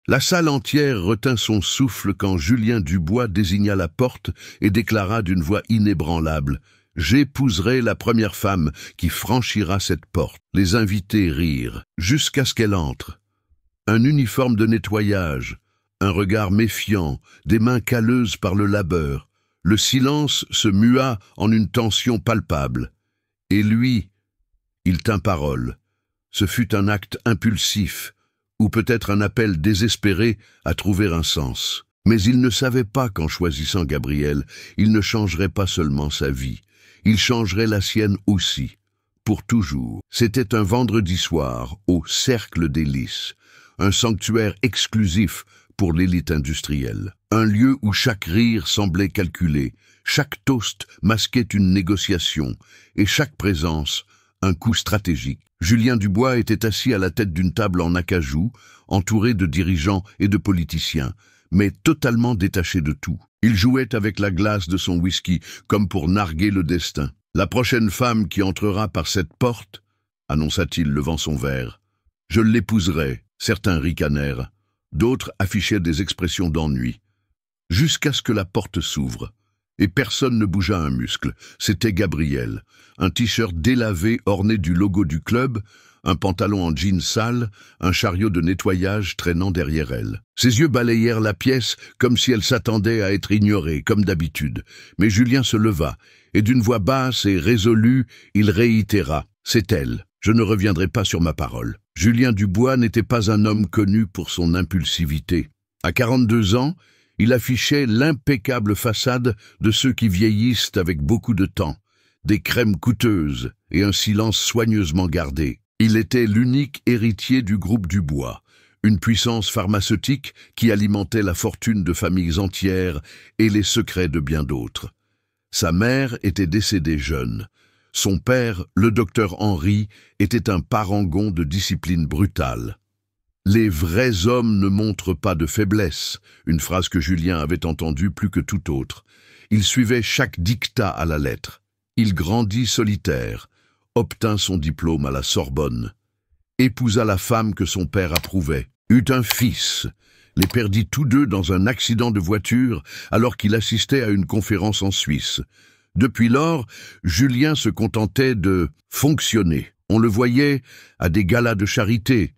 La salle entière retint son souffle quand Julien Dubois désigna la porte et déclara d'une voix inébranlable « J'épouserai la première femme qui franchira cette porte. » Les invités rirent, jusqu'à ce qu'elle entre. Un uniforme de nettoyage, un regard méfiant, des mains calleuses par le labeur. Le silence se mua en une tension palpable. Et lui, il tint parole. Ce fut un acte impulsif, ou peut-être un appel désespéré à trouver un sens. Mais il ne savait pas qu'en choisissant Gabrielle, il ne changerait pas seulement sa vie, il changerait la sienne aussi, pour toujours. C'était un vendredi soir, au Cercle des Lys, un sanctuaire exclusif pour l'élite industrielle. Un lieu où chaque rire semblait calculé, chaque toast masquait une négociation, et chaque présence, un coup stratégique. Julien Dubois était assis à la tête d'une table en acajou, entouré de dirigeants et de politiciens, mais totalement détaché de tout. Il jouait avec la glace de son whisky, comme pour narguer le destin. « La prochaine femme qui entrera par cette porte, » annonça-t-il levant son verre, « je l'épouserai. » Certains ricanèrent, d'autres affichaient des expressions d'ennui. Jusqu'à ce que la porte s'ouvre. Et personne ne bougea un muscle. C'était Gabrielle. Un t-shirt délavé orné du logo du club, un pantalon en jean sale, un chariot de nettoyage traînant derrière elle. Ses yeux balayèrent la pièce comme si elle s'attendait à être ignorée, comme d'habitude. Mais Julien se leva, et d'une voix basse et résolue, il réitéra « C'est elle. Je ne reviendrai pas sur ma parole. » Julien Dubois n'était pas un homme connu pour son impulsivité. À 42 ans, il affichait l'impeccable façade de ceux qui vieillissent avec beaucoup de temps, des crèmes coûteuses et un silence soigneusement gardé. Il était l'unique héritier du groupe Dubois, une puissance pharmaceutique qui alimentait la fortune de familles entières et les secrets de bien d'autres. Sa mère était décédée jeune. Son père, le docteur Henry, était un parangon de discipline brutale. Les vrais hommes ne montrent pas de faiblesse, une phrase que Julien avait entendue plus que tout autre. Il suivait chaque dictat à la lettre. Il grandit solitaire, obtint son diplôme à la Sorbonne, épousa la femme que son père approuvait, eut un fils, les perdit tous deux dans un accident de voiture alors qu'il assistait à une conférence en Suisse. Depuis lors, Julien se contentait de fonctionner. On le voyait à des galas de charité.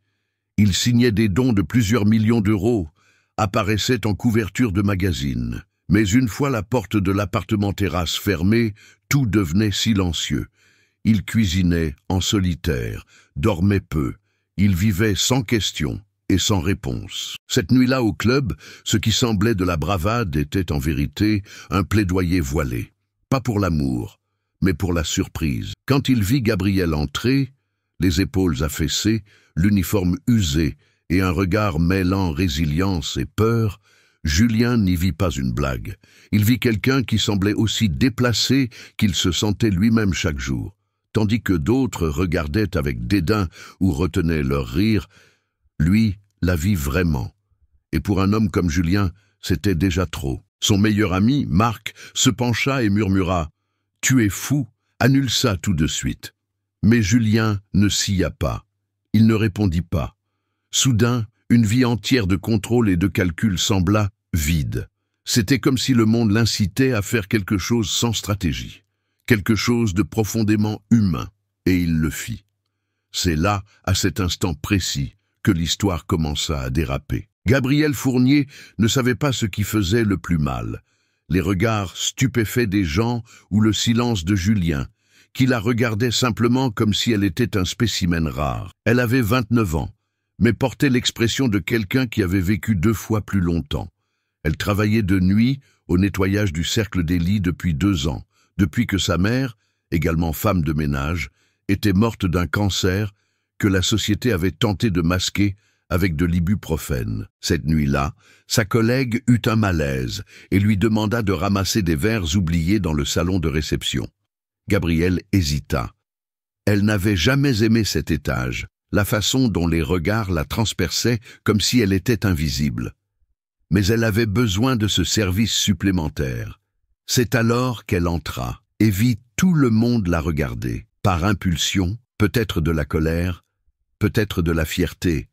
Il signait des dons de plusieurs millions d'euros, apparaissait en couverture de magazines. Mais une fois la porte de l'appartement-terrasse fermée, tout devenait silencieux. Il cuisinait en solitaire, dormait peu. Il vivait sans question et sans réponse. Cette nuit-là au club, ce qui semblait de la bravade était en vérité un plaidoyer voilé. Pas pour l'amour, mais pour la surprise. Quand il vit Gabrielle entrer, les épaules affaissées, l'uniforme usé et un regard mêlant résilience et peur, Julien n'y vit pas une blague. Il vit quelqu'un qui semblait aussi déplacé qu'il se sentait lui-même chaque jour. Tandis que d'autres regardaient avec dédain ou retenaient leur rire, lui la vit vraiment. Et pour un homme comme Julien, c'était déjà trop. Son meilleur ami, Marc, se pencha et murmura « Tu es fou, annule ça tout de suite ». Mais Julien ne scia pas. Il ne répondit pas. Soudain, une vie entière de contrôle et de calcul sembla vide. C'était comme si le monde l'incitait à faire quelque chose sans stratégie, quelque chose de profondément humain, et il le fit. C'est là, à cet instant précis, que l'histoire commença à déraper. Gabrielle Fournier ne savait pas ce qui faisait le plus mal, les regards stupéfaits des gens ou le silence de Julien, qui la regardait simplement comme si elle était un spécimen rare. Elle avait 29 ans, mais portait l'expression de quelqu'un qui avait vécu 2 fois plus longtemps. Elle travaillait de nuit au nettoyage du Cercle des Lys depuis 2 ans, depuis que sa mère, également femme de ménage, était morte d'un cancer que la société avait tenté de masquer avec de l'ibuprofène. Cette nuit-là, sa collègue eut un malaise et lui demanda de ramasser des verres oubliés dans le salon de réception. Gabrielle hésita. Elle n'avait jamais aimé cet étage, la façon dont les regards la transperçaient comme si elle était invisible. Mais elle avait besoin de ce service supplémentaire. C'est alors qu'elle entra et vit tout le monde la regarder, par impulsion, peut-être de la colère, peut-être de la fierté.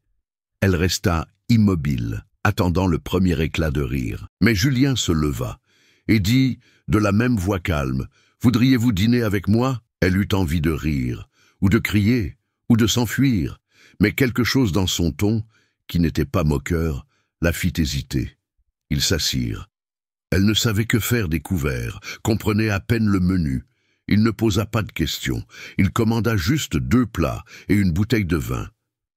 Elle resta immobile, attendant le premier éclat de rire. Mais Julien se leva et dit, de la même voix calme, « Voudriez-vous dîner avec moi ?» Elle eut envie de rire, ou de crier, ou de s'enfuir, mais quelque chose dans son ton, qui n'était pas moqueur, la fit hésiter. Ils s'assirent. Elle ne savait que faire des couverts, comprenait à peine le menu. Il ne posa pas de questions. Il commanda juste 2 plats et une bouteille de vin.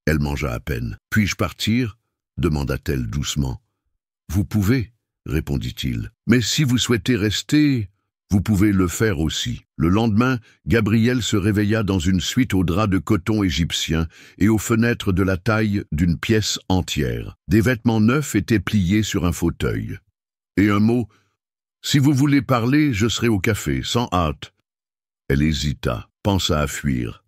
Elle mangea à peine. « Puis-je partir ?» demanda-t-elle doucement. « Vous pouvez, » répondit-il. « Mais si vous souhaitez rester, vous pouvez le faire aussi. » Le lendemain, Gabriel se réveilla dans une suite aux draps de coton égyptien et aux fenêtres de la taille d'une pièce entière. Des vêtements neufs étaient pliés sur un fauteuil. Et un mot, « Si vous voulez parler, je serai au café, sans hâte. » Elle hésita, pensa à fuir.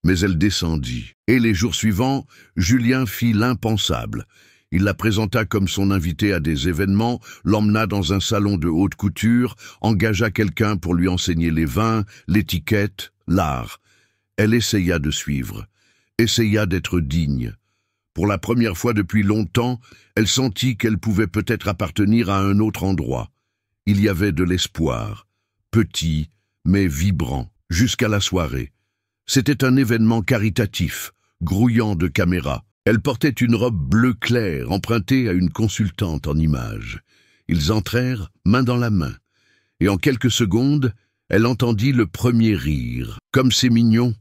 Mais elle descendit. Et les jours suivants, Julien fit l'impensable. Il la présenta comme son invitée à des événements, l'emmena dans un salon de haute couture, engagea quelqu'un pour lui enseigner les vins, l'étiquette, l'art. Elle essaya de suivre, essaya d'être digne. Pour la première fois depuis longtemps, elle sentit qu'elle pouvait peut-être appartenir à un autre endroit. Il y avait de l'espoir, petit, mais vibrant, jusqu'à la soirée. C'était un événement caritatif, grouillant de caméras. Elle portait une robe bleu clair, empruntée à une consultante en images. Ils entrèrent, main dans la main. Et en quelques secondes, elle entendit le premier rire. Comme c'est mignon,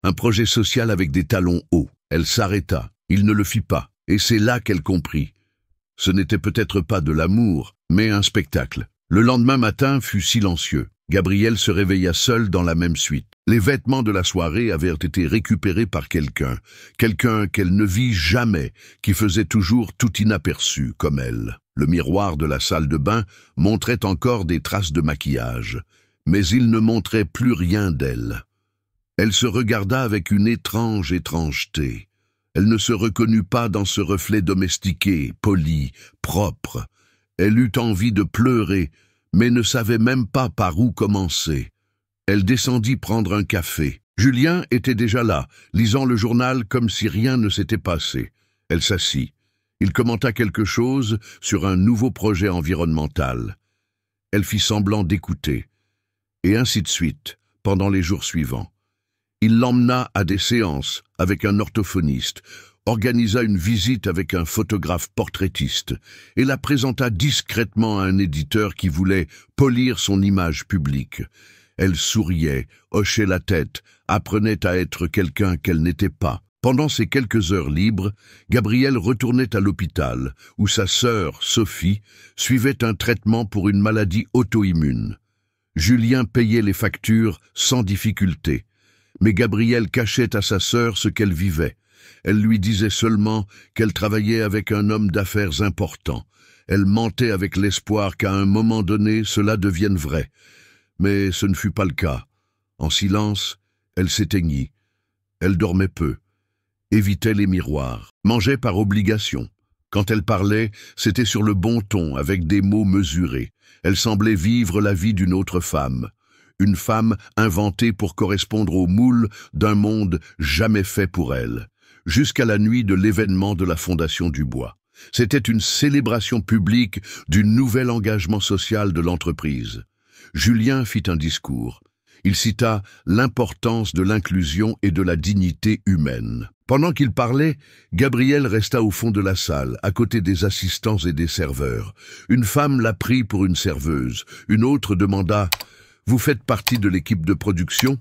un projet social avec des talons hauts. Elle s'arrêta. Il ne le fit pas. Et c'est là qu'elle comprit. Ce n'était peut-être pas de l'amour, mais un spectacle. Le lendemain matin fut silencieux. Gabriel se réveilla seul dans la même suite. Les vêtements de la soirée avaient été récupérés par quelqu'un qu'elle ne vit jamais, qui faisait toujours tout inaperçu, comme elle. Le miroir de la salle de bain montrait encore des traces de maquillage, mais il ne montrait plus rien d'elle. Elle se regarda avec une étrange étrangeté. Elle ne se reconnut pas dans ce reflet domestiqué, poli, propre. Elle eut envie de pleurer, mais ne savait même pas par où commencer. Elle descendit prendre un café. Julien était déjà là, lisant le journal comme si rien ne s'était passé. Elle s'assit. Il commenta quelque chose sur un nouveau projet environnemental. Elle fit semblant d'écouter. Et ainsi de suite, pendant les jours suivants. Il l'emmena à des séances avec un orthophoniste, organisa une visite avec un photographe portraitiste et la présenta discrètement à un éditeur qui voulait polir son image publique. Elle souriait, hochait la tête, apprenait à être quelqu'un qu'elle n'était pas. Pendant ces quelques heures libres, Gabriel retournait à l'hôpital, où sa sœur, Sophie, suivait un traitement pour une maladie auto-immune. Julien payait les factures sans difficulté, mais Gabriel cachait à sa sœur ce qu'elle vivait. Elle lui disait seulement qu'elle travaillait avec un homme d'affaires important. Elle mentait avec l'espoir qu'à un moment donné, cela devienne vrai. Mais ce ne fut pas le cas. En silence, elle s'éteignit. Elle dormait peu, évitait les miroirs, mangeait par obligation. Quand elle parlait, c'était sur le bon ton, avec des mots mesurés. Elle semblait vivre la vie d'une autre femme. Une femme inventée pour correspondre au moule d'un monde jamais fait pour elle. Jusqu'à la nuit de l'événement de la Fondation du Bois. C'était une célébration publique du nouvel engagement social de l'entreprise. Julien fit un discours. Il cita l'importance de l'inclusion et de la dignité humaine. Pendant qu'il parlait, Gabriel resta au fond de la salle, à côté des assistants et des serveurs. Une femme la prit pour une serveuse. Une autre demanda « Vous faites partie de l'équipe de production ?»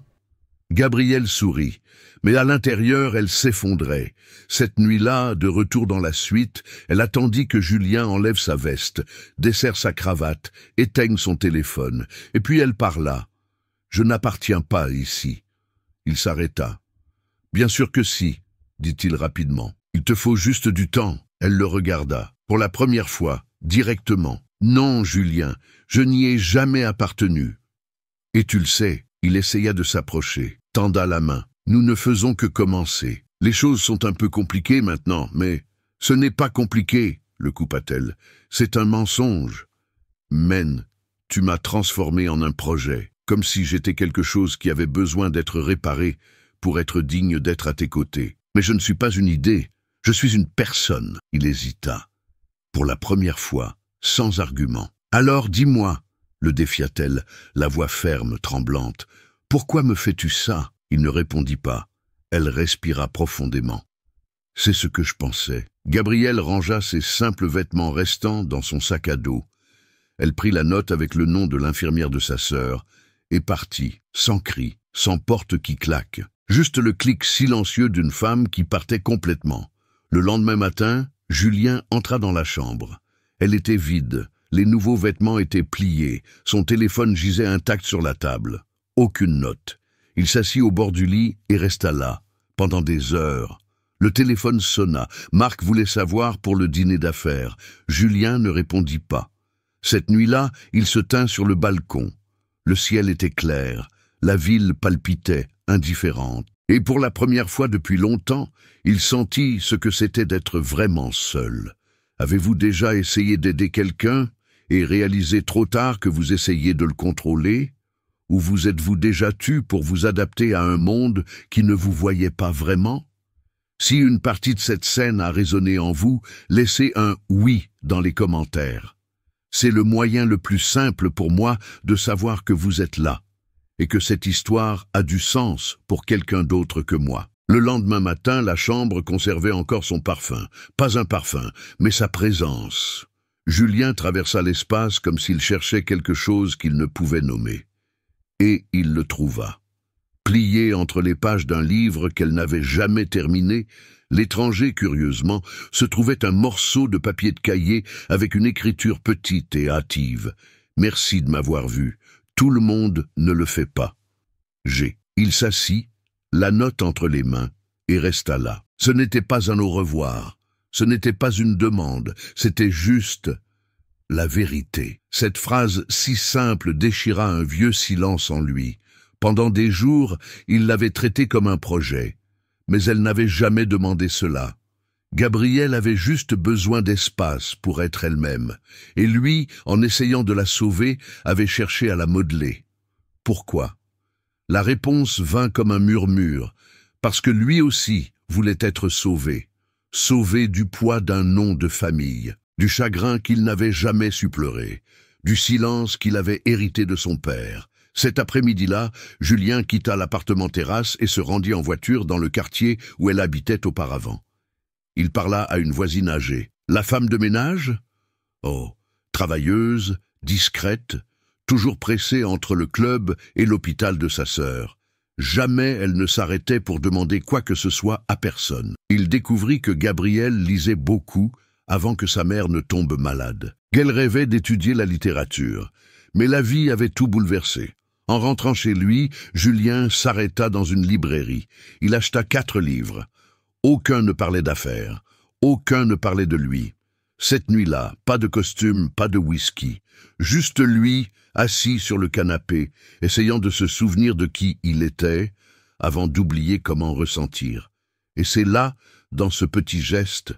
Gabriel sourit, mais à l'intérieur, elle s'effondrait. Cette nuit-là, de retour dans la suite, elle attendit que Julien enlève sa veste, desserre sa cravate, éteigne son téléphone, et puis elle parla. « Je n'appartiens pas ici. » Il s'arrêta. « Bien sûr que si, » dit-il rapidement. « Il te faut juste du temps. » Elle le regarda. Pour la première fois, directement. « Non, Julien, je n'y ai jamais appartenu. » « Et tu le sais. » Il essaya de s'approcher, tenda la main. « Nous ne faisons que commencer. Les choses sont un peu compliquées maintenant, mais... »« Ce n'est pas compliqué, » le coupa-t-elle. « C'est un mensonge. »« Men, tu m'as transformé en un projet, comme si j'étais quelque chose qui avait besoin d'être réparé pour être digne d'être à tes côtés. Mais je ne suis pas une idée. Je suis une personne. Il hésita. Pour la première fois, sans argument. Alors dis-moi, le défia-t-elle, la voix ferme, tremblante. Pourquoi me fais-tu ça? Il ne répondit pas. Elle respira profondément. C'est ce que je pensais. Gabrielle rangea ses simples vêtements restants dans son sac à dos. Elle prit la note avec le nom de l'infirmière de sa sœur et partit, sans cri, sans porte qui claque. Juste le clic silencieux d'une femme qui partait complètement. Le lendemain matin, Julien entra dans la chambre. Elle était vide, les nouveaux vêtements étaient pliés, son téléphone gisait intact sur la table. Aucune note. Il s'assit au bord du lit et resta là, pendant des heures. Le téléphone sonna. Marc voulait savoir pour le dîner d'affaires. Julien ne répondit pas. Cette nuit-là, il se tint sur le balcon. Le ciel était clair. La ville palpitait, indifférente. Et pour la première fois depuis longtemps, il sentit ce que c'était d'être vraiment seul. Avez-vous déjà essayé d'aider quelqu'un et réalisé trop tard que vous essayez de le contrôler? Ou vous êtes-vous déjà tu pour vous adapter à un monde qui ne vous voyait pas vraiment? Si une partie de cette scène a résonné en vous, laissez un « oui » dans les commentaires. C'est le moyen le plus simple pour moi de savoir que vous êtes là, et que cette histoire a du sens pour quelqu'un d'autre que moi. Le lendemain matin, la chambre conservait encore son parfum. Pas un parfum, mais sa présence. Julien traversa l'espace comme s'il cherchait quelque chose qu'il ne pouvait nommer. Et il le trouva. Plié entre les pages d'un livre qu'elle n'avait jamais terminé, l'étranger, curieusement, se trouvait un morceau de papier de cahier avec une écriture petite et hâtive. « Merci de m'avoir vu. Tout le monde ne le fait pas. » Il s'assit, la note entre les mains, et resta là. Ce n'était pas un au revoir, ce n'était pas une demande, c'était juste la vérité. Cette phrase si simple déchira un vieux silence en lui. Pendant des jours, il l'avait traitée comme un projet, mais elle n'avait jamais demandé cela. Gabrielle avait juste besoin d'espace pour être elle-même, et lui, en essayant de la sauver, avait cherché à la modeler. Pourquoi? La réponse vint comme un murmure, parce que lui aussi voulait être sauvé, sauvé du poids d'un nom de famille, du chagrin qu'il n'avait jamais su pleurer, du silence qu'il avait hérité de son père. Cet après-midi-là, Julien quitta l'appartement terrasse et se rendit en voiture dans le quartier où elle habitait auparavant. Il parla à une voisine âgée. La femme de ménage? Oh, travailleuse, discrète, toujours pressée entre le club et l'hôpital de sa sœur. Jamais elle ne s'arrêtait pour demander quoi que ce soit à personne. Il découvrit que Gabrielle lisait beaucoup avant que sa mère ne tombe malade. Qu'elle rêvait d'étudier la littérature. Mais la vie avait tout bouleversé. En rentrant chez lui, Julien s'arrêta dans une librairie. Il acheta 4 livres. Aucun ne parlait d'affaires. Aucun ne parlait de lui. Cette nuit-là, pas de costume, pas de whisky. Juste lui, assis sur le canapé, essayant de se souvenir de qui il était, avant d'oublier comment ressentir. Et c'est là, dans ce petit geste,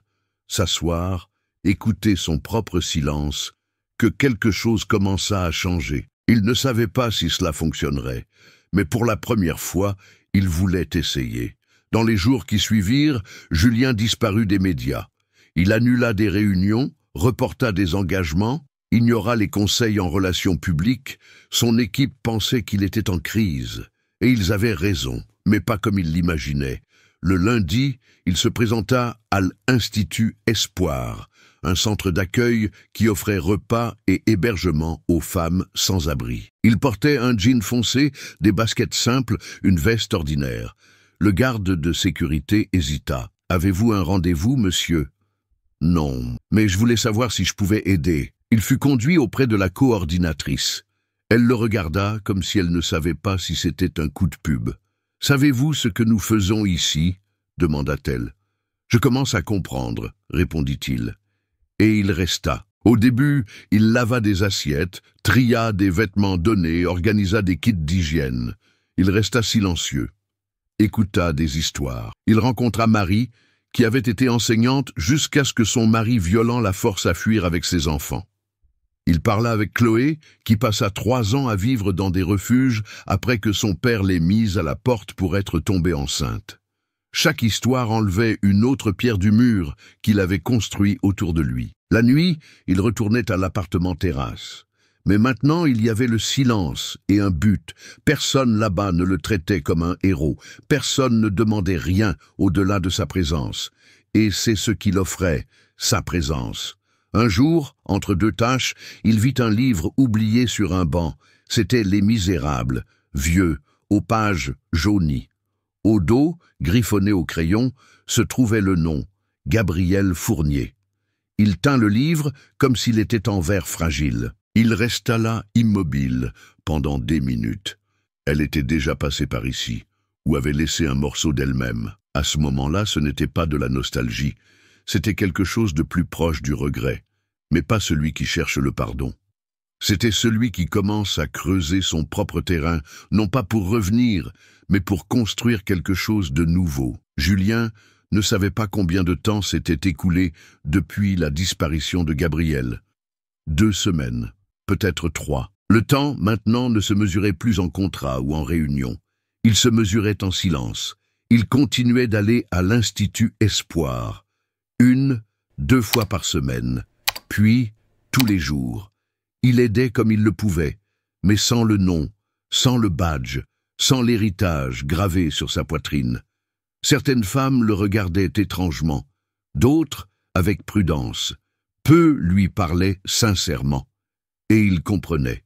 s'asseoir, écouter son propre silence, que quelque chose commença à changer. Il ne savait pas si cela fonctionnerait, mais pour la première fois, il voulait essayer. Dans les jours qui suivirent, Julien disparut des médias. Il annula des réunions, reporta des engagements, ignora les conseils en relations publiques. Son équipe pensait qu'il était en crise. Et ils avaient raison, mais pas comme il l'imaginait. Le lundi, il se présenta à l'Institut Espoir, un centre d'accueil qui offrait repas et hébergement aux femmes sans abri. Il portait un jean foncé, des baskets simples, une veste ordinaire. Le garde de sécurité hésita. « Avez-vous un rendez-vous, monsieur ?»« Non, mais je voulais savoir si je pouvais aider. » Il fut conduit auprès de la coordinatrice. Elle le regarda comme si elle ne savait pas si c'était un coup de pub. « Savez-vous ce que nous faisons ici ?» demanda-t-elle. « Je commence à comprendre, » répondit-il. Et il resta. Au début, il lava des assiettes, tria des vêtements donnés, organisa des kits d'hygiène. Il resta silencieux. Écouta des histoires. Il rencontra Marie, qui avait été enseignante jusqu'à ce que son mari violent la force à fuir avec ses enfants. Il parla avec Chloé, qui passa 3 ans à vivre dans des refuges après que son père l'ait mise à la porte pour être tombée enceinte. Chaque histoire enlevait une autre pierre du mur qu'il avait construit autour de lui. La nuit, il retournait à l'appartement terrasse. Mais maintenant, il y avait le silence et un but. Personne là-bas ne le traitait comme un héros. Personne ne demandait rien au-delà de sa présence. Et c'est ce qu'il offrait, sa présence. Un jour, entre deux tâches, il vit un livre oublié sur un banc. C'était Les Misérables, vieux, aux pages jaunies. Au dos, griffonné au crayon, se trouvait le nom, Gabriel Fournier. Il tint le livre comme s'il était en verre fragile. Il resta là, immobile, pendant des minutes. Elle était déjà passée par ici, ou avait laissé un morceau d'elle-même. À ce moment-là, ce n'était pas de la nostalgie, c'était quelque chose de plus proche du regret, mais pas celui qui cherche le pardon. C'était celui qui commence à creuser son propre terrain, non pas pour revenir, mais pour construire quelque chose de nouveau. Julien ne savait pas combien de temps s'était écoulé depuis la disparition de Gabriel. 2 semaines, peut-être 3. Le temps, maintenant, ne se mesurait plus en contrat ou en réunion. Il se mesurait en silence. Il continuait d'aller à l'Institut Espoir. 1, 2 fois par semaine, puis tous les jours. Il aidait comme il le pouvait, mais sans le nom, sans le badge, sans l'héritage gravé sur sa poitrine. Certaines femmes le regardaient étrangement, d'autres avec prudence. Peu lui parlaient sincèrement. Et il comprenait,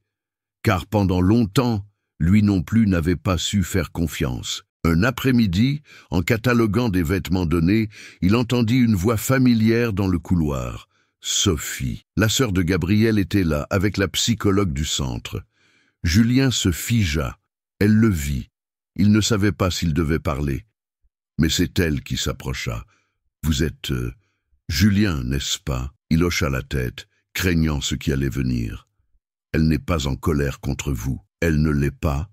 car pendant longtemps, lui non plus n'avait pas su faire confiance. Un après-midi, en cataloguant des vêtements donnés, il entendit une voix familière dans le couloir. Sophie, la sœur de Gabriel, était là, avec la psychologue du centre. Julien se figea. Elle le vit. Il ne savait pas s'il devait parler. Mais c'est elle qui s'approcha. « Vous êtes Julien, n'est-ce pas ?» Il hocha la tête, craignant ce qui allait venir. « Elle n'est pas en colère contre vous. Elle ne l'est pas ?»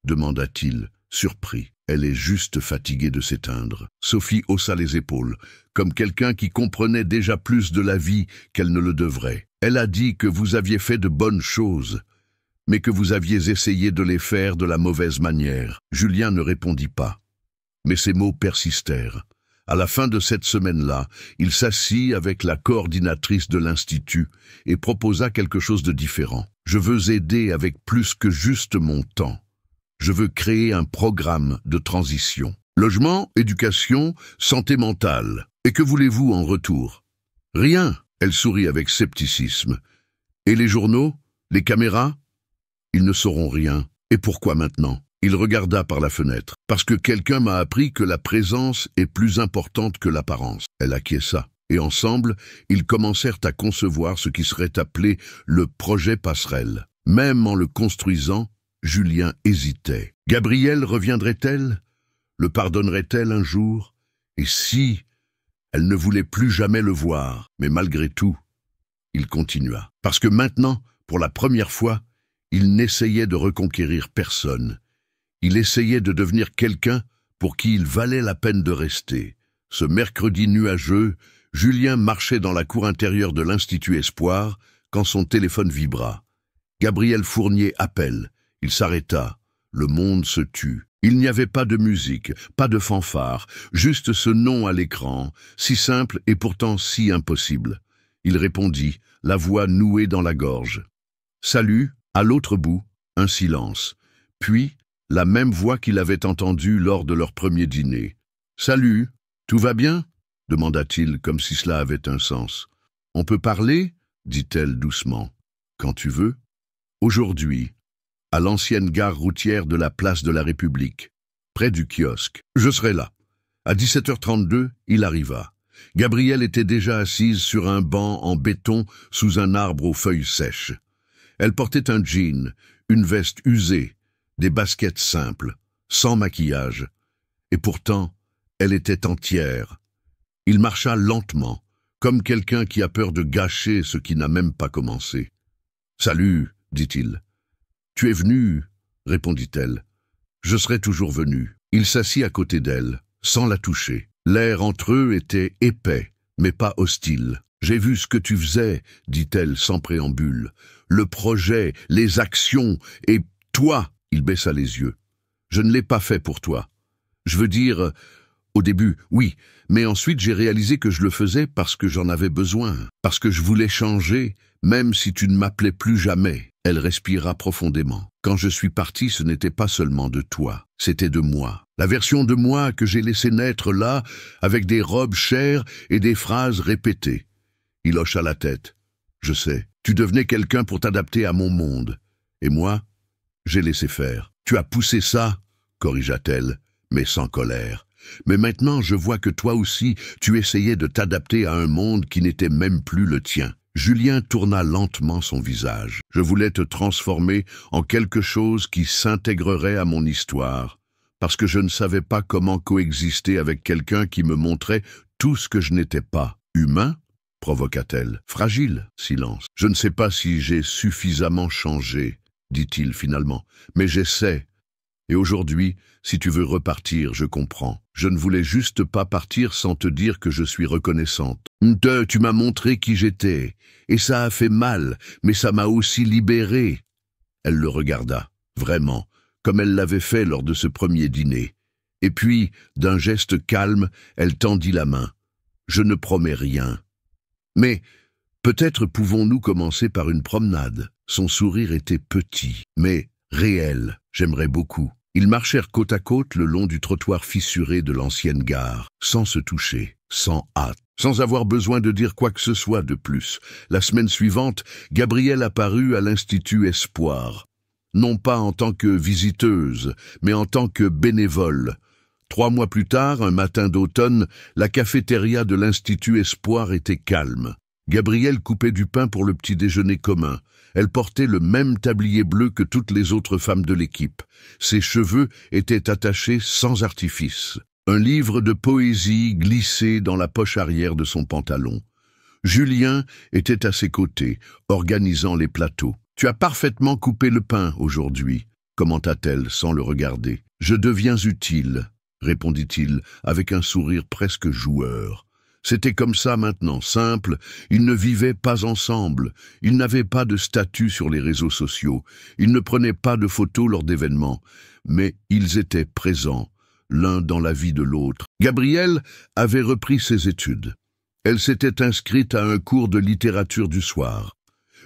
demanda-t-il, surpris. « Elle est juste fatiguée de s'éteindre. » Sophie haussa les épaules, comme quelqu'un qui comprenait déjà plus de la vie qu'elle ne le devrait. « Elle a dit que vous aviez fait de bonnes choses, mais que vous aviez essayé de les faire de la mauvaise manière. » Julien ne répondit pas, mais ses mots persistèrent. À la fin de cette semaine-là, il s'assit avec la coordinatrice de l'Institut et proposa quelque chose de différent. « Je veux aider avec plus que juste mon temps. Je veux créer un programme de transition. Logement, éducation, santé mentale. Et que voulez-vous en retour ?»« Rien !» Elle sourit avec scepticisme. « Et les journaux? Les caméras ?» « Ils ne sauront rien. Et pourquoi maintenant ?» Il regarda par la fenêtre. « Parce que quelqu'un m'a appris que la présence est plus importante que l'apparence. » Elle acquiesça. Et ensemble, ils commencèrent à concevoir ce qui serait appelé le projet passerelle. Même en le construisant, Julien hésitait. Gabrielle reviendrait-elle? Le pardonnerait-elle un jour? Et si elle ne voulait plus jamais le voir? Mais malgré tout, il continua. Parce que maintenant, pour la première fois, il n'essayait de reconquérir personne. Il essayait de devenir quelqu'un pour qui il valait la peine de rester. Ce mercredi nuageux, Julien marchait dans la cour intérieure de l'Institut Espoir quand son téléphone vibra. Gabriel Fournier appelle. Il s'arrêta. Le monde se tut. Il n'y avait pas de musique, pas de fanfare, juste ce nom à l'écran, si simple et pourtant si impossible. Il répondit, la voix nouée dans la gorge. « Salut !» À l'autre bout, un silence. Puis, la même voix qu'il avait entendue lors de leur premier dîner. « Salut, tout va bien ?» demanda-t-il comme si cela avait un sens. « On peut parler ?» dit-elle doucement. « Quand tu veux. » Aujourd'hui, à l'ancienne gare routière de la place de la République, près du kiosque. Je serai là. À 17h32, il arriva. Gabrielle était déjà assise sur un banc en béton sous un arbre aux feuilles sèches. Elle portait un jean, une veste usée, des baskets simples, sans maquillage. Et pourtant, elle était entière. Il marcha lentement, comme quelqu'un qui a peur de gâcher ce qui n'a même pas commencé. « Salut !» dit-il. « Tu es venu ?» répondit-elle. « Je serai toujours venu. » Il s'assit à côté d'elle, sans la toucher. L'air entre eux était épais, mais pas hostile. « J'ai vu ce que tu faisais, » dit-elle sans préambule. « Le projet, les actions, et toi !» Il baissa les yeux. « Je ne l'ai pas fait pour toi. Je veux dire, Au début, oui, mais ensuite j'ai réalisé que je le faisais parce que j'en avais besoin, parce que je voulais changer, même si tu ne m'appelais plus jamais. Elle respira profondément. Quand je suis parti, ce n'était pas seulement de toi, c'était de moi. La version de moi que j'ai laissée naître là, avec des robes chères et des phrases répétées. Il hocha la tête. Je sais, tu devenais quelqu'un pour t'adapter à mon monde. Et moi, j'ai laissé faire. Tu as poussé ça, corrigea-t-elle, mais sans colère. Mais maintenant, je vois que toi aussi, tu essayais de t'adapter à un monde qui n'était même plus le tien. Julien tourna lentement son visage. Je voulais te transformer en quelque chose qui s'intégrerait à mon histoire, parce que je ne savais pas comment coexister avec quelqu'un qui me montrait tout ce que je n'étais pas. Humain, provoqua-t-elle. Fragile, silence. Je ne sais pas si j'ai suffisamment changé, dit-il finalement, mais j'essaie. Et aujourd'hui, si tu veux repartir, je comprends. Je ne voulais juste pas partir sans te dire que je suis reconnaissante. Tu m'as montré qui j'étais, et ça a fait mal, mais ça m'a aussi libérée. Elle le regarda, vraiment, comme elle l'avait fait lors de ce premier dîner. Et puis, d'un geste calme, elle tendit la main. Je ne promets rien. Mais peut-être pouvons-nous commencer par une promenade. Son sourire était petit, mais réel. J'aimerais beaucoup. Ils marchèrent côte à côte le long du trottoir fissuré de l'ancienne gare, sans se toucher, sans hâte, sans avoir besoin de dire quoi que ce soit de plus. La semaine suivante, Gabrielle apparut à l'Institut Espoir, non pas en tant que visiteuse, mais en tant que bénévole. 3 mois plus tard, un matin d'automne, la cafétéria de l'Institut Espoir était calme. Gabrielle coupait du pain pour le petit déjeuner commun. Elle portait le même tablier bleu que toutes les autres femmes de l'équipe. Ses cheveux étaient attachés sans artifice. Un livre de poésie glissait dans la poche arrière de son pantalon. Julien était à ses côtés, organisant les plateaux. « Tu as parfaitement coupé le pain aujourd'hui », commenta-t-elle sans le regarder. « Je deviens utile », répondit-il avec un sourire presque joueur. C'était comme ça maintenant, simple, ils ne vivaient pas ensemble, ils n'avaient pas de statut sur les réseaux sociaux, ils ne prenaient pas de photos lors d'événements, mais ils étaient présents, l'un dans la vie de l'autre. Gabrielle avait repris ses études. Elle s'était inscrite à un cours de littérature du soir.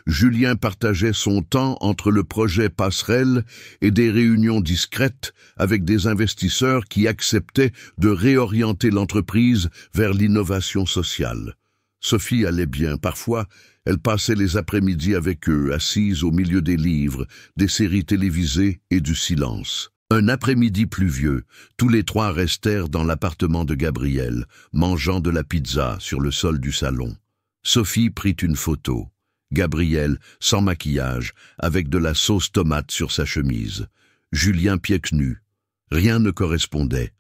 Julien partageait son temps entre le projet Passerelle et des réunions discrètes avec des investisseurs qui acceptaient de réorienter l'entreprise vers l'innovation sociale. Sophie allait bien. Parfois, elle passait les après-midi avec eux, assise au milieu des livres, des séries télévisées et du silence. Un après-midi pluvieux, tous les trois restèrent dans l'appartement de Gabrielle, mangeant de la pizza sur le sol du salon. Sophie prit une photo. Gabrielle, sans maquillage, avec de la sauce tomate sur sa chemise. Julien pieds nus. Rien ne correspondait,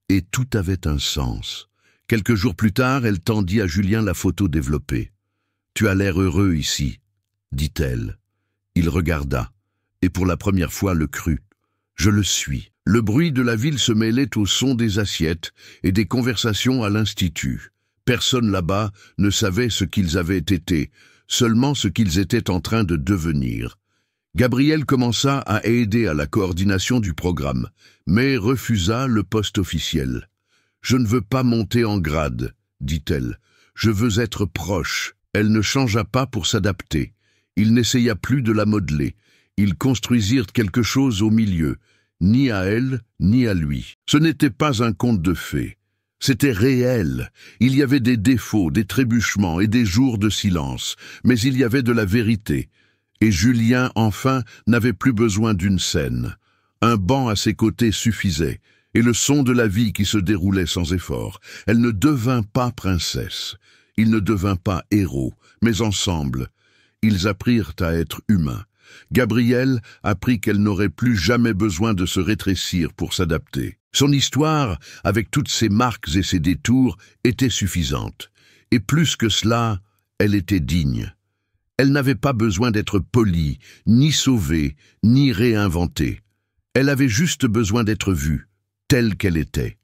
et tout avait un sens. Quelques jours plus tard, elle tendit à Julien la photo développée. « Tu as l'air heureux ici », dit-elle. Il regarda, et pour la première fois le crut. « Je le suis ». Le bruit de la ville se mêlait au son des assiettes et des conversations à l'institut. Personne là-bas ne savait ce qu'ils avaient été, seulement ce qu'ils étaient en train de devenir. Gabrielle commença à aider à la coordination du programme, mais refusa le poste officiel. « Je ne veux pas monter en grade, » dit-elle. « Je veux être proche. » Elle ne changea pas pour s'adapter. Il n'essaya plus de la modeler. Ils construisirent quelque chose au milieu, ni à elle, ni à lui. Ce n'était pas un conte de fées. C'était réel. Il y avait des défauts, des trébuchements et des jours de silence, mais il y avait de la vérité. Et Julien, enfin, n'avait plus besoin d'une scène. Un banc à ses côtés suffisait, et le son de la vie qui se déroulait sans effort. Elle ne devint pas princesse. Il ne devint pas héros, mais ensemble, ils apprirent à être humains. Gabrielle apprit qu'elle n'aurait plus jamais besoin de se rétrécir pour s'adapter. Son histoire, avec toutes ses marques et ses détours, était suffisante. Et plus que cela, elle était digne. Elle n'avait pas besoin d'être polie, ni sauvée, ni réinventée. Elle avait juste besoin d'être vue, telle qu'elle était.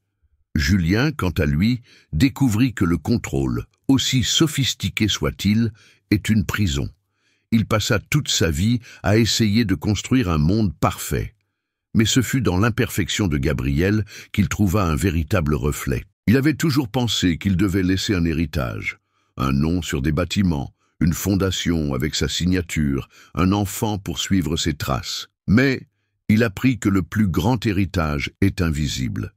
Julien, quant à lui, découvrit que le contrôle, aussi sophistiqué soit-il, est une prison. Il passa toute sa vie à essayer de construire un monde parfait. Mais ce fut dans l'imperfection de Gabrielle qu'il trouva un véritable reflet. Il avait toujours pensé qu'il devait laisser un héritage, un nom sur des bâtiments, une fondation avec sa signature, un enfant pour suivre ses traces. Mais il apprit que le plus grand héritage est invisible.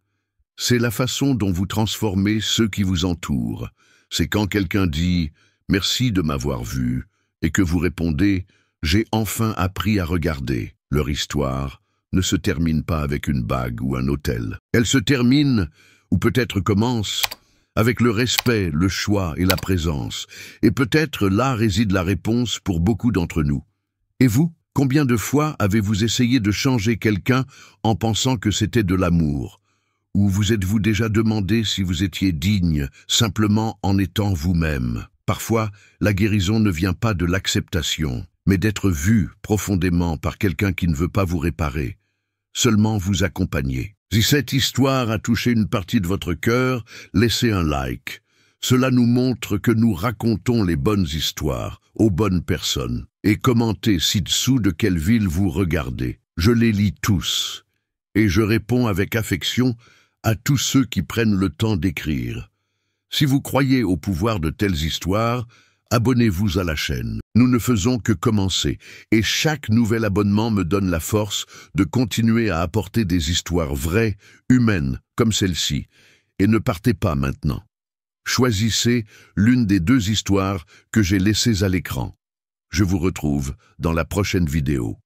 C'est la façon dont vous transformez ceux qui vous entourent. C'est quand quelqu'un dit « Merci de m'avoir vu » et que vous répondez « J'ai enfin appris à regarder ». Leur histoire ne se termine pas avec une bague ou un hôtel. Elle se termine, ou peut-être commence, avec le respect, le choix et la présence. Et peut-être là réside la réponse pour beaucoup d'entre nous. Et vous, combien de fois avez-vous essayé de changer quelqu'un en pensant que c'était de l'amour ? Ou vous êtes-vous déjà demandé si vous étiez digne, simplement en étant vous-même ? Parfois, la guérison ne vient pas de l'acceptation, mais d'être vu profondément par quelqu'un qui ne veut pas vous réparer, seulement vous accompagner. Si cette histoire a touché une partie de votre cœur, laissez un like. Cela nous montre que nous racontons les bonnes histoires aux bonnes personnes. Et commentez ci-dessous de quelle ville vous regardez. Je les lis tous. Et je réponds avec affection à tous ceux qui prennent le temps d'écrire. Si vous croyez au pouvoir de telles histoires, abonnez-vous à la chaîne. Nous ne faisons que commencer, et chaque nouvel abonnement me donne la force de continuer à apporter des histoires vraies, humaines, comme celle-ci. Et ne partez pas maintenant. Choisissez l'une des 2 histoires que j'ai laissées à l'écran. Je vous retrouve dans la prochaine vidéo.